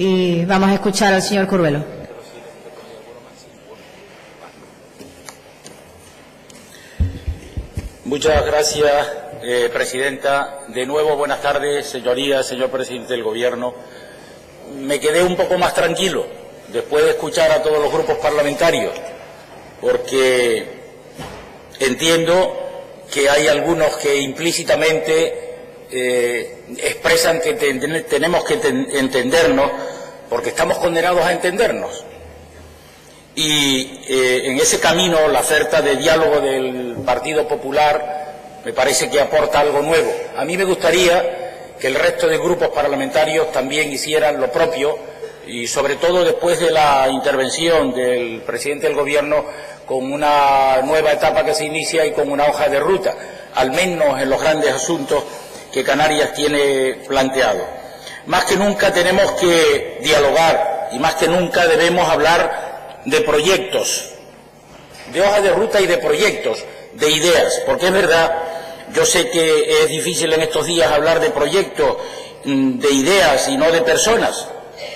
Y vamos a escuchar al señor Curvelo. Muchas gracias, presidenta. De nuevo, buenas tardes, señorías, señor presidente del Gobierno. Me quedé un poco más tranquilo después de escuchar a todos los grupos parlamentarios, porque entiendo que hay algunos que implícitamente expresan que tenemos que entendernos, porque estamos condenados a entendernos. Y en ese camino la oferta de diálogo del Partido Popular me parece que aporta algo nuevo. A mí me gustaría que el resto de grupos parlamentarios también hicieran lo propio, y sobre todo después de la intervención del presidente del Gobierno, con una nueva etapa que se inicia y con una hoja de ruta, al menos en los grandes asuntos que Canarias tiene planteado. Más que nunca tenemos que dialogar y más que nunca debemos hablar de proyectos, de hoja de ruta y de proyectos, de ideas, porque es verdad, yo sé que es difícil en estos días hablar de proyectos, de ideas y no de personas,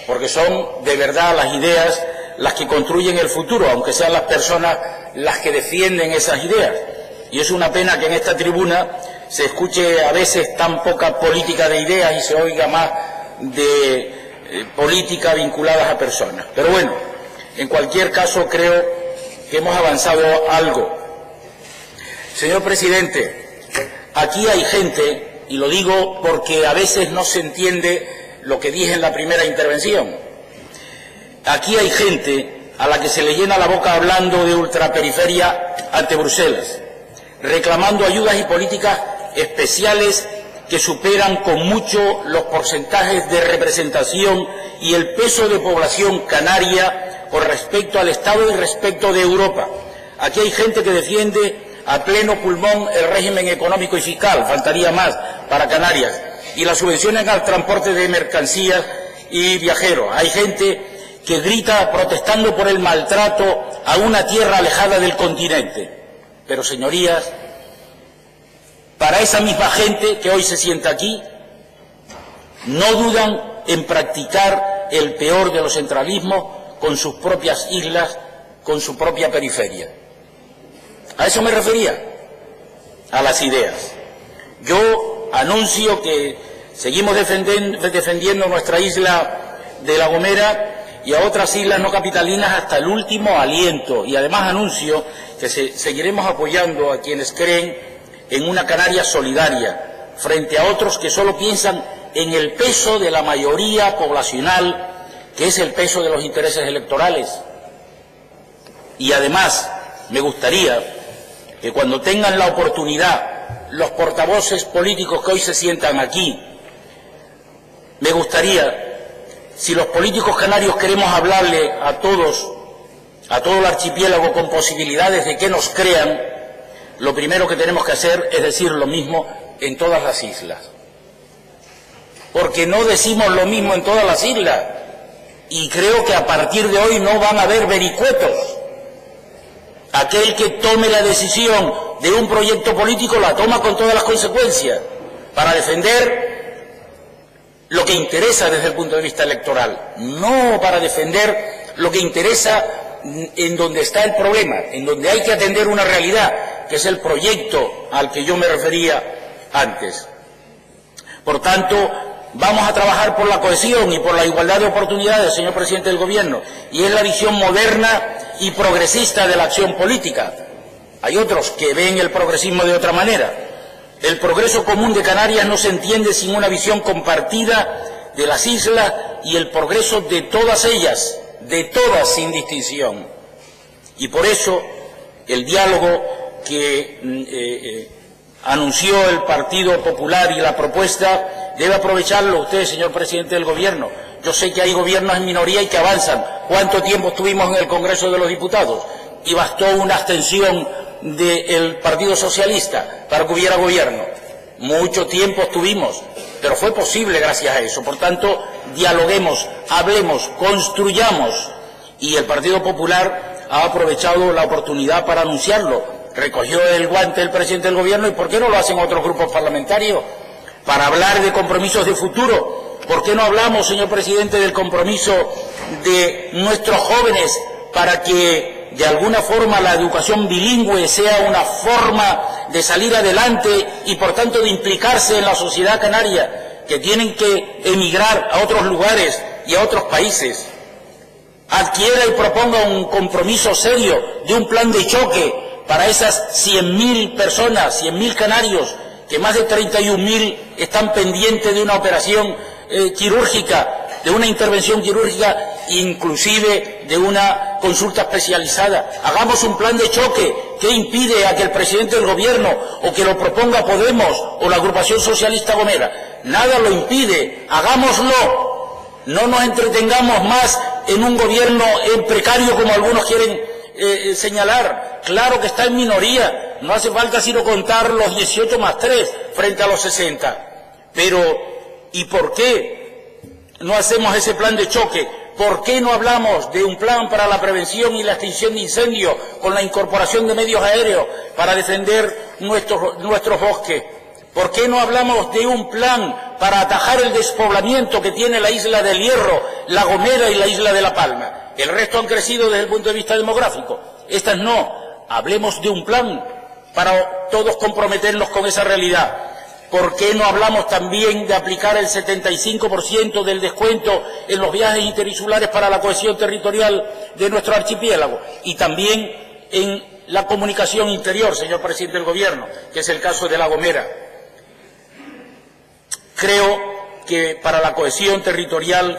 porque son de verdad las ideas las que construyen el futuro, aunque sean las personas las que defienden esas ideas. Y es una pena que en esta tribuna se escuche a veces tan poca política de ideas y se oiga más de política vinculadas a personas. Pero bueno, en cualquier caso creo que hemos avanzado algo. Señor presidente, aquí hay gente, y lo digo porque a veces no se entiende lo que dije en la primera intervención, aquí hay gente a la que se le llena la boca hablando de ultraperiferia ante Bruselas, reclamando ayudas y políticas especiales que superan con mucho los porcentajes de representación y el peso de población canaria con respecto al Estado y respecto de Europa. Aquí hay gente que defiende a pleno pulmón el régimen económico y fiscal, faltaría más para Canarias, y las subvenciones al transporte de mercancías y viajeros. Hay gente que grita protestando por el maltrato a una tierra alejada del continente. Pero, señorías, para esa misma gente que hoy se sienta aquí, no dudan en practicar el peor de los centralismos con sus propias islas, con su propia periferia. A eso me refería, a las ideas. Yo anuncio que seguimos defendiendo nuestra isla de La Gomera y a otras islas no capitalinas hasta el último aliento, y además anuncio que seguiremos apoyando a quienes creen en una Canarias solidaria frente a otros que solo piensan en el peso de la mayoría poblacional, que es el peso de los intereses electorales. Y además me gustaría que cuando tengan la oportunidad los portavoces políticos que hoy se sientan aquí, me gustaría, si los políticos canarios queremos hablarle a todo el archipiélago con posibilidades de que nos crean, lo primero que tenemos que hacer es decir lo mismo en todas las islas. Porque no decimos lo mismo en todas las islas, y creo que a partir de hoy no van a haber vericuetos. Aquel que tome la decisión de un proyecto político la toma con todas las consecuencias, para defender lo que interesa desde el punto de vista electoral, no para defender lo que interesa en donde está el problema, en donde hay que atender una realidad, que es el proyecto al que yo me refería antes. Por tanto, vamos a trabajar por la cohesión y por la igualdad de oportunidades, señor presidente del Gobierno, y es la visión moderna y progresista de la acción política. Hay otros que ven el progresismo de otra manera. El progreso común de Canarias no se entiende sin una visión compartida de las islas y el progreso de todas ellas, de todas sin distinción. Y por eso el diálogo que anunció el Partido Popular y la propuesta debe aprovecharlo usted, señor presidente del Gobierno. Yo sé que hay gobiernos en minoría y que avanzan. ¿Cuánto tiempo estuvimos en el Congreso de los Diputados? Y bastó una abstención del Partido Socialista para que hubiera gobierno. Mucho tiempo estuvimos, pero fue posible gracias a eso. Por tanto, dialoguemos, hablemos, construyamos. Y el Partido Popular ha aprovechado la oportunidad para anunciarlo. Recogió el guante el presidente del Gobierno, y ¿por qué no lo hacen otros grupos parlamentarios? Para hablar de compromisos de futuro, ¿Por qué no hablamos, señor presidente, del compromiso de nuestros jóvenes para que de alguna forma la educación bilingüe sea una forma de salir adelante y por tanto de implicarse en la sociedad canaria, que tienen que emigrar a otros lugares y a otros países? Adquiera y proponga un compromiso serio de un plan de choque para esas 100.000 personas, 100.000 canarios, que más de 31.000 están pendientes de una operación quirúrgica, de una intervención quirúrgica, inclusive de una consulta especializada. Hagamos un plan de choque. ¿Qué impide a que el presidente del gobierno o que lo proponga Podemos o la agrupación socialista Gomera? Nada lo impide. Hagámoslo. No nos entretengamos más en un gobierno precario como algunos quieren señalar. Claro que está en minoría. No hace falta sino contar los 18 más 3 frente a los 60. Pero, ¿y por qué no hacemos ese plan de choque? ¿Por qué no hablamos de un plan para la prevención y la extinción de incendios con la incorporación de medios aéreos para defender nuestros bosques? ¿Por qué no hablamos de un plan para atajar el despoblamiento que tiene la isla del Hierro, La Gomera y la isla de La Palma? El resto han crecido desde el punto de vista demográfico. Estas no. Hablemos de un plan para todos comprometernos con esa realidad. ¿Por qué no hablamos también de aplicar el 75% del descuento en los viajes interinsulares para la cohesión territorial de nuestro archipiélago? Y también en la comunicación interior, señor presidente del Gobierno, que es el caso de La Gomera. Creo que para la cohesión territorial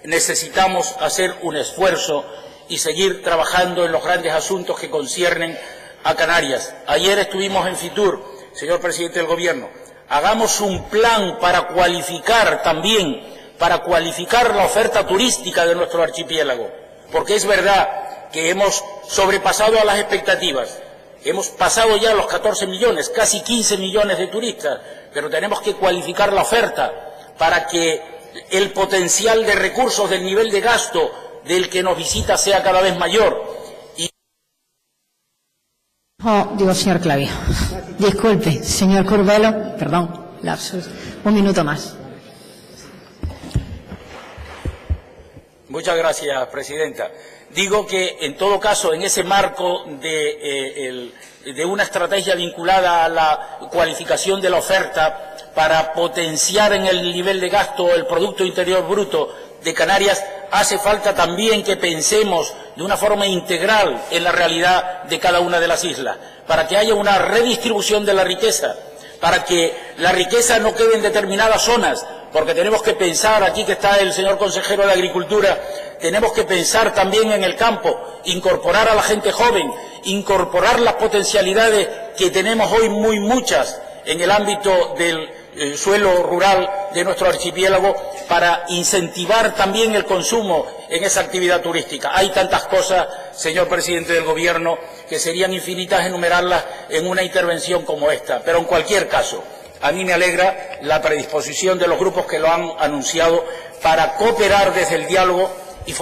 necesitamos hacer un esfuerzo y seguir trabajando en los grandes asuntos que conciernen a Canarias. Ayer estuvimos en Fitur, señor presidente del Gobierno. Hagamos un plan para cualificar también, para cualificar la oferta turística de nuestro archipiélago, porque es verdad que hemos sobrepasado a las expectativas. Hemos pasado ya los 14 millones, casi 15 millones de turistas, pero tenemos que cualificar la oferta para que el potencial de recursos del nivel de gasto del que nos visita sea cada vez mayor. Señor Clavio. Disculpe, señor Curvelo, perdón, lapsus. Un minuto más. Muchas gracias, presidenta. Digo que, en todo caso, en ese marco de una estrategia vinculada a la cualificación de la oferta para potenciar en el nivel de gasto el Producto Interior Bruto de Canarias, hace falta también que pensemos de una forma integral en la realidad de cada una de las islas, para que haya una redistribución de la riqueza, para que la riqueza no quede en determinadas zonas, porque tenemos que pensar, aquí que está el señor consejero de Agricultura, tenemos que pensar también en el campo, incorporar a la gente joven, incorporar las potencialidades que tenemos hoy muy muchas en el ámbito del suelo rural de nuestro archipiélago para incentivar también el consumo en esa actividad turística. Hay tantas cosas, señor presidente del Gobierno, que serían infinitas enumerarlas en una intervención como esta. Pero en cualquier caso, a mí me alegra la predisposición de los grupos que lo han anunciado para cooperar desde el diálogo y